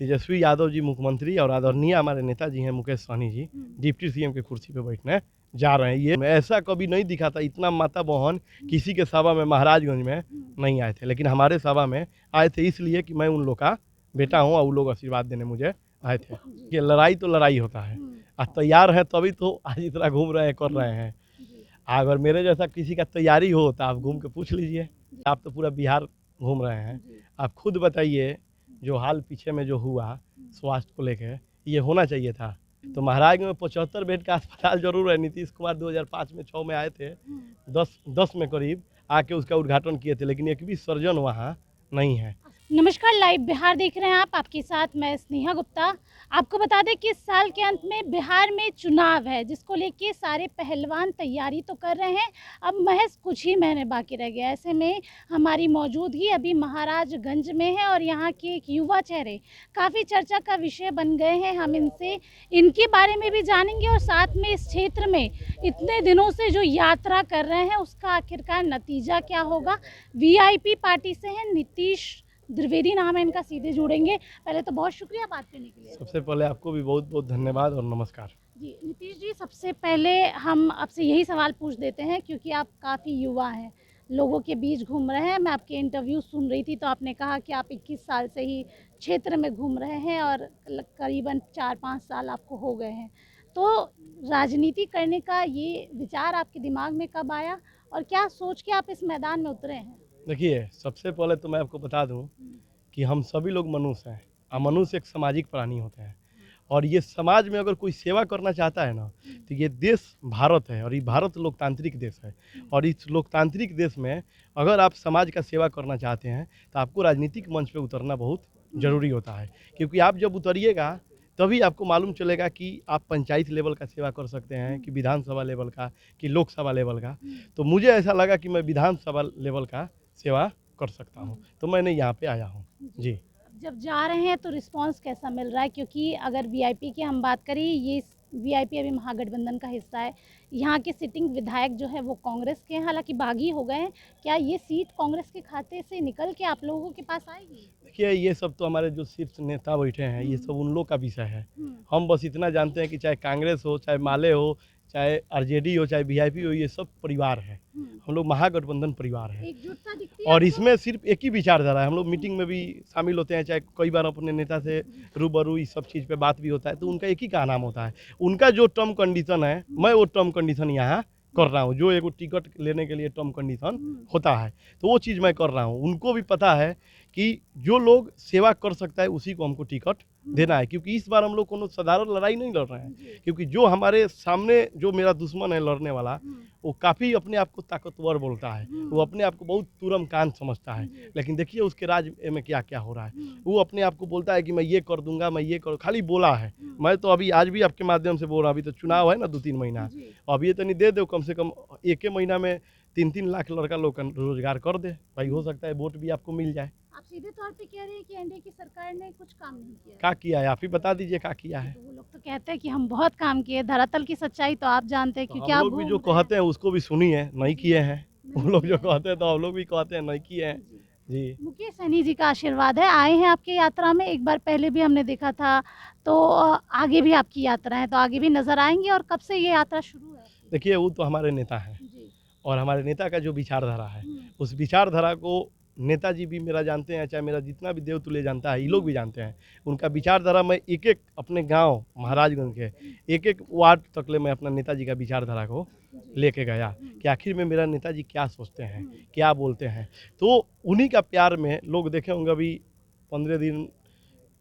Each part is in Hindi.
तेजस्वी यादव जी मुख्यमंत्री और आदरणीय हमारे नेताजी हैं मुकेश सहनी जी डिप्टी सीएम की कुर्सी पे बैठने जा रहे हैं। ये ऐसा कभी नहीं दिखा था, इतना माता बहन किसी के सभा में महाराजगंज में नहीं आए थे, लेकिन हमारे सभा में आए थे इसलिए कि मैं उन लोग का बेटा हूँ और वो लोग आशीर्वाद देने मुझे आए थे। ये लड़ाई तो लड़ाई होता है, आज तैयार है तभी तो आज इतना घूम रहे हैं, कर रहे हैं। अगर मेरे जैसा किसी का तैयारी हो तो आप घूम के पूछ लीजिए। आप तो पूरा बिहार घूम रहे हैं, आप खुद बताइए जो हाल पीछे में जो हुआ स्वास्थ्य को लेकर, ये होना चाहिए था। तो महाराज में 75 बेड का अस्पताल जरूर है। नीतीश कुमार 2005 में 6 में आए थे, 10 में करीब आके उसका उद्घाटन किए थे, लेकिन एक भी सर्जन वहाँ नहीं है। नमस्कार, लाइव बिहार देख रहे हैं आप, आपके साथ मैं स्नेहा गुप्ता। आपको बता दें कि इस साल के अंत में बिहार में चुनाव है, जिसको लेके सारे पहलवान तैयारी तो कर रहे हैं। अब महज कुछ ही महीने बाकी रह गए। ऐसे में हमारी मौजूदगी अभी महाराजगंज में है और यहाँ के एक युवा चेहरे काफ़ी चर्चा का विषय बन गए हैं। हम इनके बारे में भी जानेंगे और साथ में इस क्षेत्र में इतने दिनों से जो यात्रा कर रहे हैं उसका आखिरकार नतीजा क्या होगा। वीआईपी पार्टी से हैं नीतीश द्विवेदी नाम है इनका, सीधे जुड़ेंगे। पहले तो बहुत शुक्रिया बात करने के लिए। सबसे पहले आपको भी बहुत बहुत धन्यवाद और नमस्कार जी नीतीश जी, सबसे पहले हम आपसे यही सवाल पूछ देते हैं क्योंकि आप काफ़ी युवा हैं, लोगों के बीच घूम रहे हैं। मैं आपके इंटरव्यू सुन रही थी तो आपने कहा कि आप 21 साल से ही क्षेत्र में घूम रहे हैं और करीबन 4-5 साल आपको हो गए हैं। तो राजनीति करने का ये विचार आपके दिमाग में कब आया और क्या सोच के आप इस मैदान में उतरे हैं? देखिए, सबसे पहले तो मैं आपको बता दूं कि हम सभी लोग मनुष्य हैं और मनुष्य एक सामाजिक प्राणी होते हैं, और ये समाज में अगर कोई सेवा करना चाहता है ना, तो ये देश भारत है और ये भारत लोकतांत्रिक देश है। और इस लोकतांत्रिक देश में अगर आप समाज का सेवा करना चाहते हैं तो आपको राजनीतिक मंच पे उतरना बहुत ज़रूरी होता है, क्योंकि आप जब उतरिएगा तभी आपको मालूम चलेगा कि आप पंचायत लेवल का सेवा कर सकते हैं कि विधानसभा लेवल का कि लोकसभा लेवल का। तो मुझे ऐसा लगा कि मैं विधानसभा लेवल का सेवा कर सकता हूँ, तो मैंने यहाँ पे आया हूँ। जी, जब जा रहे हैं तो रिस्पांस कैसा मिल रहा है? क्योंकि अगर वीआईपी की हम बात करें, ये वीआईपी अभी महागठबंधन का हिस्सा है। यहाँ के सिटिंग विधायक जो है वो कांग्रेस के हैं, हालांकि बागी हो गए हैं। क्या ये सीट कांग्रेस के खाते से निकल के आप लोगों के पास आएगी? देखिए, ये सब तो हमारे जो शीर्ष नेता बैठे हैं ये सब उन लोग का विषय है। हम बस इतना जानते हैं कि चाहे कांग्रेस हो, चाहे माले हो, चाहे आरजेडी हो, चाहे वीआईपी हो, ये सब परिवार है। हम लोग महागठबंधन परिवार है एकजुटता दिखती है और आपको? इसमें सिर्फ एक ही विचारधारा है। हम लोग मीटिंग में भी शामिल होते हैं, चाहे कई बार अपने नेता से रूबरू इस सब चीज़ पे बात भी होता है, तो उनका एक ही का नाम होता है। उनका जो टर्म कंडीशन है, मैं वो टर्म कंडीशन यहाँ कर रहा हूँ। जो एक टिकट लेने के लिए टर्म कंडीशन होता है, तो वो चीज़ मैं कर रहा हूँ। उनको भी पता है कि जो लोग सेवा कर सकता है उसी को हमको टिकट देना है, क्योंकि इस बार हम लोग कोनो साधारण लड़ाई नहीं लड़ रहे हैं। क्योंकि जो हमारे सामने जो मेरा दुश्मन है लड़ने वाला, वो काफ़ी अपने आप को ताकतवर बोलता है, वो अपने आप को बहुत तुरमकान समझता है, लेकिन देखिए उसके राज में क्या क्या हो रहा है। वो अपने आप को बोलता है कि मैं ये कर दूंगा, मैं ये कर, खाली बोला है। मैं तो अभी आज भी आपके माध्यम से बोल रहा हूँ, अभी तो चुनाव है ना 2-3 महीना, अब ये तो नहीं दे दो, कम से कम 1 महीना में 3-3 लाख लड़का लोग का रोजगार कर दे भाई, हो सकता है वोट भी आपको मिल जाए। आप सीधे तौर पे कह रहे हैं कि एनडीए की सरकार ने कुछ काम नहीं किया। क्या किया है आप ही बता दीजिए, क्या किया है। तो वो लोग तो कहते हैं कि हम बहुत काम किए, धरातल की सच्चाई तो आप जानते हैं, तो क्योंकि हम आप लोग भी घूम जो रहे हैं। कहते हैं उसको भी सुनिए, नहीं किए हैं। वो लोग जो कहते हैं तो हम लोग भी कहते हैं नहीं किए हैं। जी, मुकेश सहनी जी का आशीर्वाद है, आए हैं आपके यात्रा में। एक बार पहले भी हमने देखा था, तो आगे भी आपकी यात्रा है, तो आगे भी नजर आएंगे। और कब से ये यात्रा शुरू है आपकी? देखिए वो तो हमारे नेता हैं जी। और हमारे नेता का जो विचारधारा है, उस विचारधारा को नेताजी भी मेरा जानते हैं, चाहे मेरा जितना भी देवतुल्य जानता है, ये लोग भी जानते हैं। उनका विचारधारा मैं एक एक अपने गांव महाराजगंज के एक एक वार्ड तक ले मैं अपना नेताजी का विचारधारा को लेके गया कि आखिर में मेरा नेताजी क्या सोचते हैं, क्या बोलते हैं। तो उन्हीं का प्यार में लोग देखे होंगे, अभी 15 दिन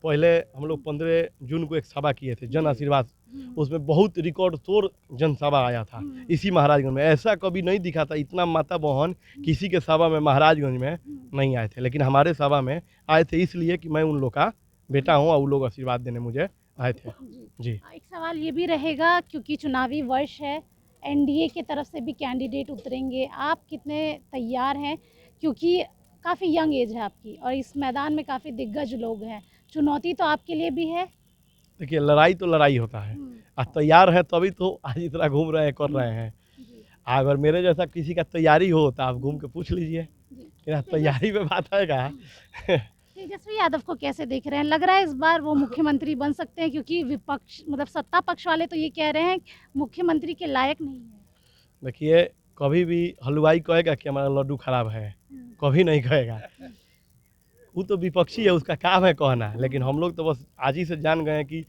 पहले हम लोग 15 जून को एक सभा किए थे, जन आशीर्वाद। उसमें बहुत रिकॉर्ड तोड़ जनसभा आया था इसी महाराजगंज में। ऐसा कभी नहीं दिखा था, इतना माता बहन किसी के सभा में महाराजगंज में नहीं आए थे, लेकिन हमारे सभा में आए थे इसलिए कि मैं उन लोग का बेटा हूँ और वो लोग आशीर्वाद देने मुझे आए थे। जी, एक सवाल ये भी रहेगा, क्योंकि चुनावी वर्ष है, एनडीए की तरफ से भी कैंडिडेट उतरेंगे, आप कितने तैयार हैं? क्योंकि काफ़ी यंग एज है आपकी और इस मैदान में काफ़ी दिग्गज लोग हैं, चुनौती तो आपके लिए भी है। देखिए लड़ाई तो लड़ाई होता है, आज तैयार है तभी तो आज इतना घूम रहे हैं, कर रहे हैं। अगर मेरे जैसा किसी का तैयारी हो तो आप घूम के पूछ लीजिए, तैयारी पे बात आएगा। तेजस्वी यादव को कैसे देख रहे हैं? लग रहा है इस बार वो मुख्यमंत्री बन सकते हैं, क्योंकि विपक्ष मतलब सत्ता पक्ष वाले तो ये कह रहे हैं मुख्यमंत्री के लायक नहीं है। देखिए, कभी भी हलवाई कहेगा कि हमारा लड्डू खराब है, कभी नहीं कहेगा। वो तो विपक्षी है, उसका काम है कहना। लेकिन हम लोग तो बस आज ही से जान गए हैं कि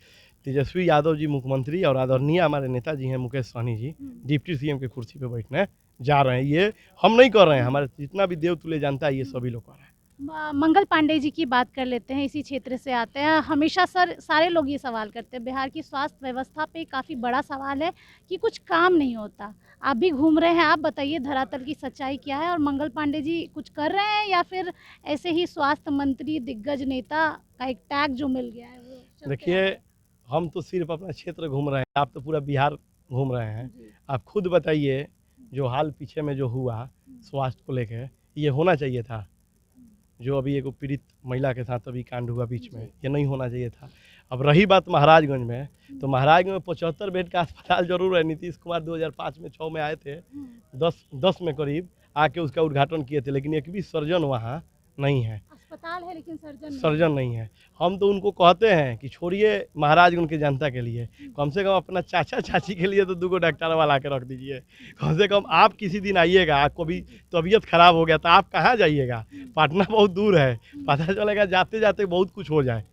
तेजस्वी यादव जी मुख्यमंत्री और आदरणीय हमारे नेताजी हैं मुकेश सहनी जी डिप्टी सीएम की कुर्सी पे बैठने जा रहे हैं। ये हम नहीं कर रहे हैं, हमारे जितना भी देव तुल्य जानता है ये सभी लोग कर रहे हैं। मंगल पांडे जी की बात कर लेते हैं, इसी क्षेत्र से आते हैं। हमेशा सारे लोग ये सवाल करते हैं, बिहार की स्वास्थ्य व्यवस्था पे काफ़ी बड़ा सवाल है कि कुछ काम नहीं होता। आप भी घूम रहे हैं, आप बताइए धरातल की सच्चाई क्या है, और मंगल पांडे जी कुछ कर रहे हैं या फिर ऐसे ही स्वास्थ्य मंत्री दिग्गज नेता का एक टैग जो मिल गया है वो चलते देखिए, आ रहा है? हम तो सिर्फ अपना क्षेत्र घूम रहे हैं, आप तो पूरा बिहार घूम रहे हैं। जी। आप खुद बताइए, जो हाल पीछे में जो हुआ स्वास्थ्य को लेके, ये होना चाहिए था। जो अभी एक पीड़ित महिला के साथ अभी कांड हुआ बीच में, ये नहीं होना चाहिए था। अब रही बात महाराजगंज में, तो महाराजगंज में 75 बेड का अस्पताल जरूर है। नीतीश कुमार 2005 में 6 में आए थे, 10 में करीब आके उसका उद्घाटन किए थे, लेकिन एक भी सर्जन वहाँ नहीं है। अस्पताल है लेकिन सर्जन नहीं है। हम तो उनको कहते हैं कि छोड़िए महाराजगंज की जनता के लिए, कम से कम अपना चाचा चाची के लिए तो 2 डॉक्टर वाला के रख दीजिए। कम से कम आप किसी दिन आइएगा, आपको भी तबीयत खराब हो गया तो आप कहाँ जाइएगा? पटना बहुत दूर है, पता चलेगा जाते जाते बहुत कुछ हो जाए।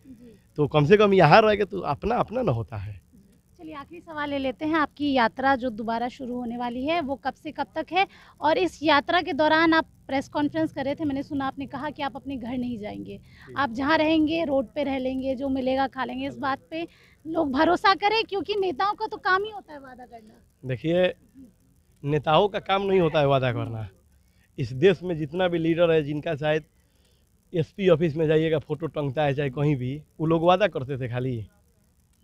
तो कम से कम यहाँ रह के तो अपना अपना न होता है। चलिए आखिरी सवाल ले लेते हैं। आपकी यात्रा जो दोबारा शुरू होने वाली है वो कब से कब तक है, और इस यात्रा के दौरान आप प्रेस कॉन्फ्रेंस कर रहे थे, मैंने सुना आपने कहा कि आप अपने घर नहीं जाएंगे, आप जहाँ रहेंगे रोड पे रह लेंगे, जो मिलेगा खा लेंगे। इस बात पे लोग भरोसा करें, क्योंकि नेताओं का तो काम ही होता है वादा करना। देखिए, नेताओं का काम नहीं होता है वादा करना। इस देश में जितना भी लीडर है, जिनका शायद एसपी ऑफिस में जाइएगा फोटो टंगता है, चाहे कहीं भी, वो लोग वादा करते थे, खाली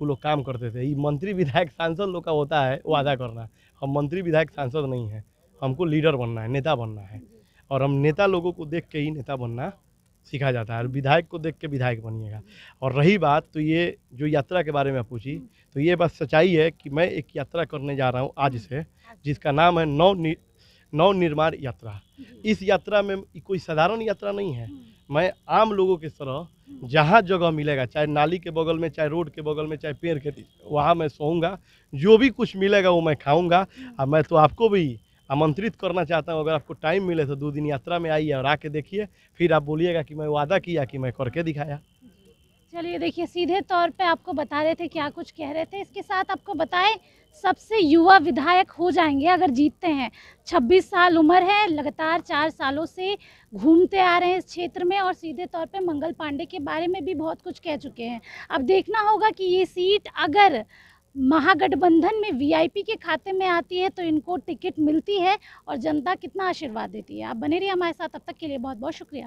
वो लोग काम करते थे। ये मंत्री विधायक सांसद लोग का होता है वादा करना। हम मंत्री विधायक सांसद नहीं हैं, हमको लीडर बनना है, नेता बनना है। और हम नेता लोगों को देख के ही नेता बनना सीखा जाता है, और विधायक को देख के विधायक बनिएगा। और रही बात, तो ये जो यात्रा के बारे में पूछी, तो ये बात सच्चाई है कि मैं एक यात्रा करने जा रहा हूँ आज से, जिसका नाम है नवनिर्माण यात्रा। इस यात्रा में कोई साधारण यात्रा नहीं है। मैं आम लोगों की तरह जहाँ जगह मिलेगा, चाहे नाली के बगल में, चाहे रोड के बगल में, चाहे पेड़ के नीचे, वहाँ मैं सोऊंगा। जो भी कुछ मिलेगा वो मैं खाऊंगा। और मैं तो आपको भी आमंत्रित करना चाहता हूँ, अगर आपको टाइम मिले तो 2 दिन यात्रा में आइए और आके देखिए, फिर आप बोलिएगा कि मैं वादा किया कि मैं करके दिखाया। चलिए देखिए, सीधे तौर पे आपको बता रहे थे क्या कुछ कह रहे थे। इसके साथ आपको बताएं, सबसे युवा विधायक हो जाएंगे अगर जीतते हैं। 26 साल उम्र है, लगातार 4 सालों से घूमते आ रहे हैं इस क्षेत्र में, और सीधे तौर पे मंगल पांडे के बारे में भी बहुत कुछ कह चुके हैं। अब देखना होगा कि ये सीट अगर महागठबंधन में वीआईपी के खाते में आती है तो इनको टिकट मिलती है, और जनता कितना आशीर्वाद देती है। आप बने रहिए हमारे साथ, तब तक के लिए बहुत बहुत शुक्रिया।